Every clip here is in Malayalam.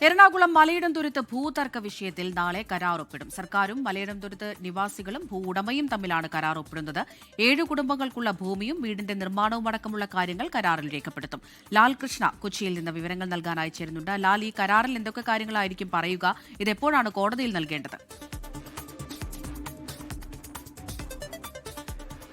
എറണാകുളം മലയിടംതുരുത്ത് ഭൂതർക്ക വിഷയത്തിൽ നാളെ കരാർ ഒപ്പിടും. സർക്കാരും മലയിടംതുരുത്ത് നിവാസികളും ഭൂ ഉടമയും തമ്മിലാണ് കരാർ ഒപ്പിടുന്നത്. 7 കുടുംബങ്ങൾക്കുള്ള ഭൂമിയും വീടിന്റെ നിർമ്മാണവും അടക്കമുള്ള കാര്യങ്ങൾ കരാറിൽ രേഖപ്പെടുത്തും. ലാൽ കൃഷ്ണ കൊച്ചിയിൽ നിന്ന് വിവരങ്ങൾ നൽകാനായി ചേരുന്നുണ്ട്. ലാൽ, ഈ കരാറിൽ എന്തൊക്കെ കാര്യങ്ങളായിരിക്കും പറയുക? ഇതെപ്പോഴാണ് കോടതിയിൽ നൽകേണ്ടത്?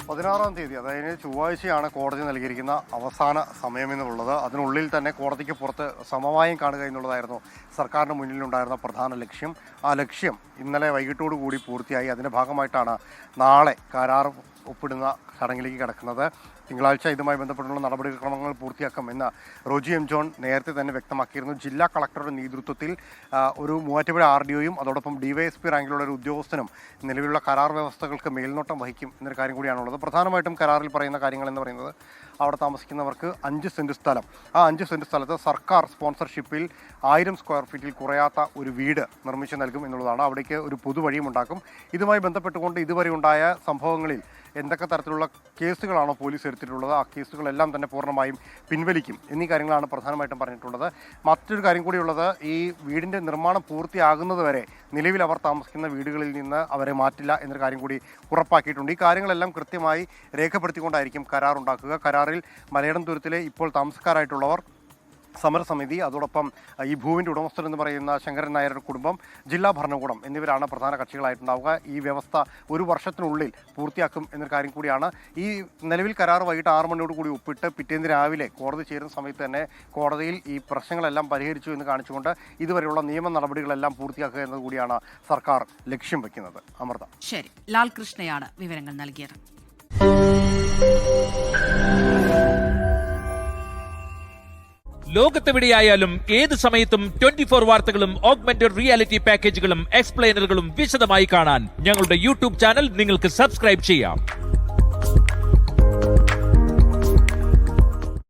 16-ാം തീയതി, അതായത് ചൊവ്വാഴ്ചയാണ് കോടതി നൽകിയിരിക്കുന്ന അവസാന സമയമെന്നുള്ളത്. അതിനുള്ളിൽ തന്നെ കോടതിക്ക് പുറത്ത് സമവായം കാണുക എന്നുള്ളതായിരുന്നു സർക്കാരിന് മുന്നിലുണ്ടായിരുന്ന പ്രധാന ലക്ഷ്യം. ആ ലക്ഷ്യം ഇന്നലെ വൈകിട്ടോടുകൂടി പൂർത്തിയായി. അതിൻ്റെ ഭാഗമായിട്ടാണ് നാളെ കരാർ ഒപ്പിടുന്ന ചടങ്ങിലേക്ക് കടക്കുന്നത്. തിങ്കളാഴ്ച ഇതുമായി ബന്ധപ്പെട്ടുള്ള നടപടിക്രമങ്ങൾ പൂർത്തിയാക്കും എന്ന് റോജി എം ജോൺ നേരത്തെ തന്നെ വ്യക്തമാക്കിയിരുന്നു. ജില്ലാ കളക്ടറുടെ നേതൃത്വത്തിൽ ഒരു മൂവാറ്റുപുഴ RDOയും അതോടൊപ്പം DYSP റാങ്കിലുള്ള ഒരു ഉദ്യോഗസ്ഥനും നിലവിലുള്ള കരാർ വ്യവസ്ഥകൾക്ക് മേൽനോട്ടം വഹിക്കും എന്നൊരു കാര്യം കൂടിയാണുള്ളത്. പ്രധാനമായിട്ടും കരാറിൽ പറയുന്ന കാര്യങ്ങൾ എന്ന് പറയുന്നത് അവിടെ താമസിക്കുന്നവർക്ക് 5 സെൻറ്റ് സ്ഥലം, ആ 5 സെൻറ്റ് സ്ഥലത്ത് സർക്കാർ സ്പോൺസർഷിപ്പിൽ 1000 സ്ക്വയർ ഫീറ്റിൽ കുറയാത്ത ഒരു വീട് നിർമ്മിച്ചു നൽകും എന്നുള്ളതാണ്. അവിടേക്ക് ഒരു പൊതുവഴിയും ഉണ്ടാക്കും. ഇതുമായി ബന്ധപ്പെട്ടുകൊണ്ട് ഇതുവരെ ഉണ്ടായ സംഭവങ്ങളിൽ എന്തൊക്കെ തരത്തിലുള്ള കേസുകളാണോ പോലീസ് എടുത്തിട്ടുള്ളത്, ആ കേസുകളെല്ലാം തന്നെ പൂർണ്ണമായും പിൻവലിക്കും എന്നീ കാര്യങ്ങളാണ് പ്രധാനമായിട്ടും പറഞ്ഞിട്ടുള്ളത്. മറ്റൊരു കാര്യം കൂടിയുള്ളത്, ഈ വീടിൻ്റെ നിർമ്മാണം പൂർത്തിയാകുന്നത് വരെ നിലവിൽ അവർ താമസിക്കുന്ന വീടുകളിൽ നിന്ന് അവരെ മാറ്റില്ല എന്നൊരു കാര്യം കൂടി ഉറപ്പാക്കിയിട്ടുണ്ട്. ഈ കാര്യങ്ങളെല്ലാം കൃത്യമായി രേഖപ്പെടുത്തിക്കൊണ്ടായിരിക്കും കരാർ ഉണ്ടാക്കുക. കരാറിൽ മലയിടംതുരുത്തിലെ ഇപ്പോൾ താമസക്കാരായിട്ടുള്ളവർ, സമരസമിതി, അതോടൊപ്പം ഈ ഭൂവിൻ്റെ ഉടമസ്ഥർ എന്ന് പറയുന്ന ശങ്കരൻ നായരുടെ കുടുംബം, ജില്ലാ ഭരണകൂടം എന്നിവരാണ് പ്രധാന കക്ഷികളായിട്ടുണ്ടാവുക. ഈ വ്യവസ്ഥ 1 വർഷത്തിനുള്ളിൽ പൂർത്തിയാക്കും എന്നൊരു കാര്യം കൂടിയാണ്. ഈ നിലവിൽ കരാർ വൈകിട്ട് 6 മണിയോട് കൂടി ഒപ്പിട്ട് പിറ്റേന്ന് രാവിലെ കോടതി ചേരുന്ന സമയത്ത് തന്നെ കോടതിയിൽ ഈ പ്രശ്നങ്ങളെല്ലാം പരിഹരിച്ചു എന്ന് കാണിച്ചുകൊണ്ട് ഇതുവരെയുള്ള നിയമ നടപടികളെല്ലാം പൂർത്തിയാക്കുക എന്നത് കൂടിയാണ് സർക്കാർ ലക്ഷ്യം വയ്ക്കുന്നത്. അമൃത. ശരി, ലാൽ കൃഷ്ണയാണ് വിവരങ്ങൾ നൽകിയത്. ലോകത്തെവിടെയായാലും ഏത് സമയത്തും 24 വാർത്തകളും ഓഗ്മെന്റഡ് റിയാലിറ്റി പാക്കേജുകളും എക്സ്പ്ലെയിനറുകളും വിശദമായി കാണാൻ ഞങ്ങളുടെ YouTube ചാനൽ നിങ്ങൾക്ക് സബ്സ്ക്രൈബ് ചെയ്യാം.